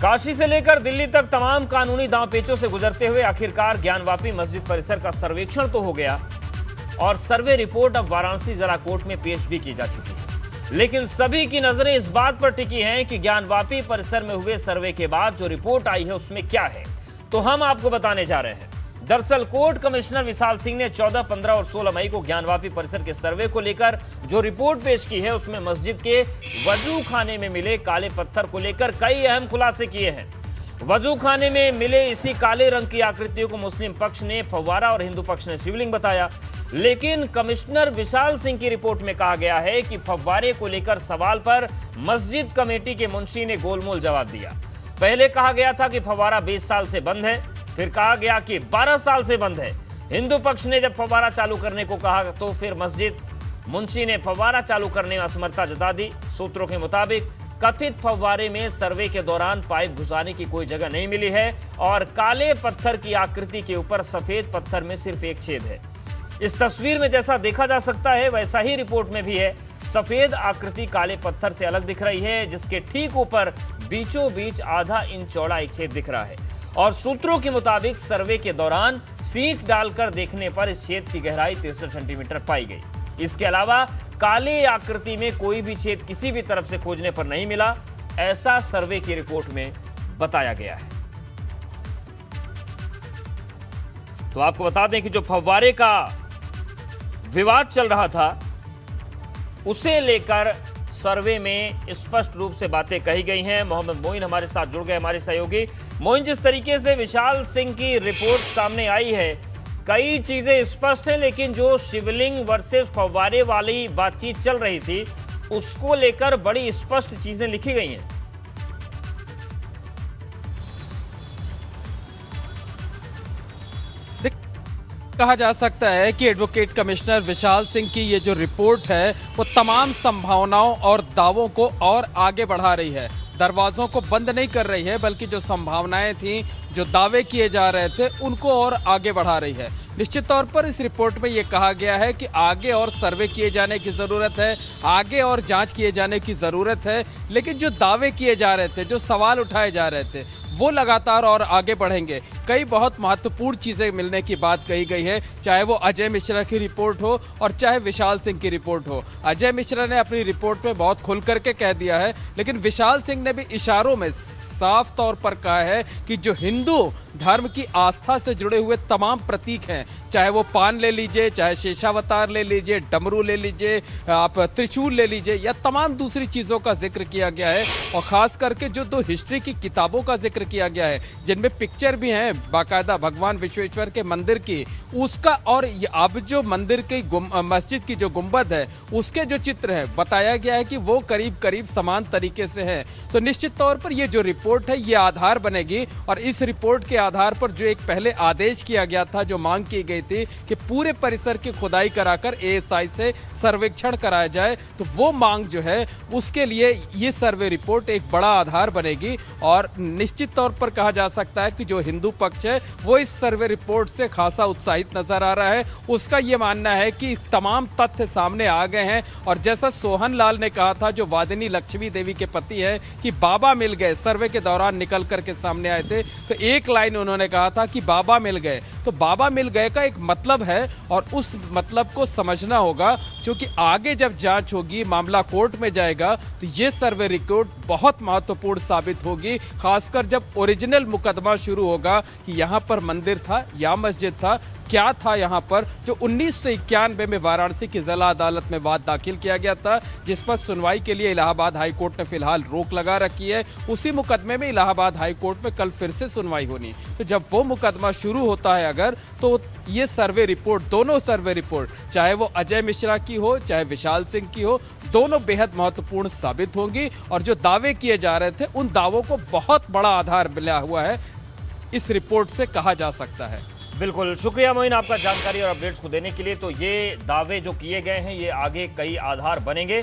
काशी से लेकर दिल्ली तक तमाम कानूनी दांवपेचों से गुजरते हुए आखिरकार ज्ञानवापी मस्जिद परिसर का सर्वेक्षण तो हो गया और सर्वे रिपोर्ट अब वाराणसी जिला कोर्ट में पेश भी की जा चुकी है। लेकिन सभी की नजरें इस बात पर टिकी हैं कि ज्ञानवापी परिसर में हुए सर्वे के बाद जो रिपोर्ट आई है उसमें क्या है, तो हम आपको बताने जा रहे हैं। दरअसल कोर्ट कमिश्नर विशाल सिंह ने 14, 15 और 16 मई को ज्ञानवापी परिसर के सर्वे को लेकर जो रिपोर्ट पेश की है उसमें मस्जिद के वजू खाने में मिले काले पत्थर को लेकर कई अहम खुलासे किए हैं। वजू खाने में मिले इसी काले रंग की आकृतियों को मुस्लिम पक्ष ने फव्वारा और हिंदू पक्ष ने शिवलिंग बताया। लेकिन कमिश्नर विशाल सिंह की रिपोर्ट में कहा गया है कि फव्वारे को लेकर सवाल पर मस्जिद कमेटी के मुंशी ने गोलमोल जवाब दिया। पहले कहा गया था कि फव्वारा 20 साल से बंद है, फिर कहा गया कि 12 साल से बंद है। हिंदू पक्ष ने जब फव्वारा चालू करने को कहा तो फिर मस्जिद मुंशी ने फव्वारा चालू करने में असमर्थता जता दी। सूत्रों के मुताबिक कथित फव्वारे में सर्वे के दौरान पाइप घुसाने की कोई जगह नहीं मिली है और काले पत्थर की आकृति के ऊपर सफेद पत्थर में सिर्फ एक छेद है। इस तस्वीर में जैसा देखा जा सकता है वैसा ही रिपोर्ट में भी है। सफेद आकृति काले पत्थर से अलग दिख रही है, जिसके ठीक ऊपर बीचों बीच आधा इंच चौड़ा एक छेद दिख रहा है और सूत्रों के मुताबिक सर्वे के दौरान सीख डालकर देखने पर इस छेद की गहराई 63 सेंटीमीटर पाई गई। इसके अलावा काले आकृति में कोई भी छेद किसी भी तरफ से खोजने पर नहीं मिला, ऐसा सर्वे की रिपोर्ट में बताया गया है। तो आपको बता दें कि जो फव्वारे का विवाद चल रहा था उसे लेकर सर्वे में स्पष्ट रूप से बातें कही गई हैं। मोहम्मद मोइन हमारे साथ जुड़ गए, हमारे सहयोगी। मोइन, जिस तरीके से विशाल सिंह की रिपोर्ट सामने आई है कई चीजें स्पष्ट हैं, लेकिन जो शिवलिंग वर्सेस फव्वारे वाली बातचीत चल रही थी उसको लेकर बड़ी स्पष्ट चीजें लिखी गई हैं। कहा जा सकता है कि एडवोकेट कमिश्नर विशाल सिंह की ये जो रिपोर्ट है वो तमाम संभावनाओं और दावों को और आगे बढ़ा रही है। दरवाज़ों को बंद नहीं कर रही है, बल्कि जो संभावनाएं थी, जो दावे किए जा रहे थे, उनको और आगे बढ़ा रही है। निश्चित तौर पर इस रिपोर्ट में ये कहा गया है कि आगे और सर्वे किए जाने की ज़रूरत है, आगे और जांच किए जाने की ज़रूरत है। लेकिन जो दावे किए जा रहे थे, जो सवाल उठाए जा रहे थे, वो लगातार और आगे बढ़ेंगे। कई बहुत महत्वपूर्ण चीज़ें मिलने की बात कही गई है, चाहे वो अजय मिश्रा की रिपोर्ट हो और चाहे विशाल सिंह की रिपोर्ट हो। अजय मिश्रा ने अपनी रिपोर्ट में बहुत खुल करके कह दिया है, लेकिन विशाल सिंह ने भी इशारों में साफ तौर पर कहा है कि जो हिंदू धर्म की आस्था से जुड़े हुए तमाम प्रतीक हैं, चाहे वो पान ले लीजिए, चाहे शेषावतार ले लीजिए, डमरू ले लीजिए, आप त्रिशूल ले लीजिए, या तमाम दूसरी चीज़ों का जिक्र किया गया है। और ख़ास करके जो 2 हिस्ट्री की किताबों का जिक्र किया गया है, जिनमें पिक्चर भी हैं बाकायदा भगवान विश्वेश्वर के मंदिर की, उसका और अब जो मंदिर की मस्जिद की जो गुंबद है उसके जो चित्र है, बताया गया है कि वो करीब करीब समान तरीके से हैं। तो निश्चित तौर पर ये जो रिपोर्ट है ये आधार बनेगी और इस रिपोर्ट के आधार पर जो एक पहले आदेश किया गया था, जो मांग की गई थी कि पूरे परिसर की खुदाई कराकर एएसआई से सर्वेक्षण कराया जाए, तो वो मांग जो है उसके लिए ये सर्वे रिपोर्ट एक बड़ा आधार बनेगी। और निश्चित तौर पर कहा जा सकता है कि जो हिंदू पक्ष है वो इस सर्वे रिपोर्ट से खासा उत्साहित नजर आ रहा है। उसका ये मानना है कि तमाम तथ्य सामने आ गए हैं और जैसा सोहन लाल ने कहा था, जो वादिनी लक्ष्मी देवी के पति है, कि बाबा मिल गए, सर्वे के दौरान निकल करके सामने आए थे, तो एक लाइन उन्होंने कहा था कि बाबा मिल गए। तो बाबा मिल गए का एक मतलब है और उस मतलब को समझना होगा, क्योंकि आगे जब जांच होगी, मामला कोर्ट में जाएगा, तो ये सर्वे रिपोर्ट बहुत महत्वपूर्ण साबित होगी। खासकर जब ओरिजिनल मुकदमा शुरू होगा कि यहाँ पर मंदिर था या मस्जिद था, क्या था यहाँ पर, जो 1991 में वाराणसी की जिला अदालत में वाद दाखिल किया गया था, जिस पर सुनवाई के लिए इलाहाबाद हाई कोर्ट ने फिलहाल रोक लगा रखी है। उसी मुकदमे में इलाहाबाद हाई कोर्ट में कल फिर से सुनवाई होनी। तो जब वो मुकदमा शुरू होता है अगर, तो ये सर्वे रिपोर्ट, दोनों सर्वे रिपोर्ट, चाहे वो अजय मिश्रा की हो चाहे विशाल सिंह की हो, दोनों बेहद महत्वपूर्ण साबित होंगी और जो दावे किए जा रहे थे उन दावों को बहुत बड़ा आधार मिला हुआ है, इस रिपोर्ट से कहा जा सकता है। बिल्कुल, शुक्रिया मोइन आपका जानकारी और अपडेट्स को देने के लिए। तो ये दावे जो किए गए हैं ये आगे कई आधार बनेंगे।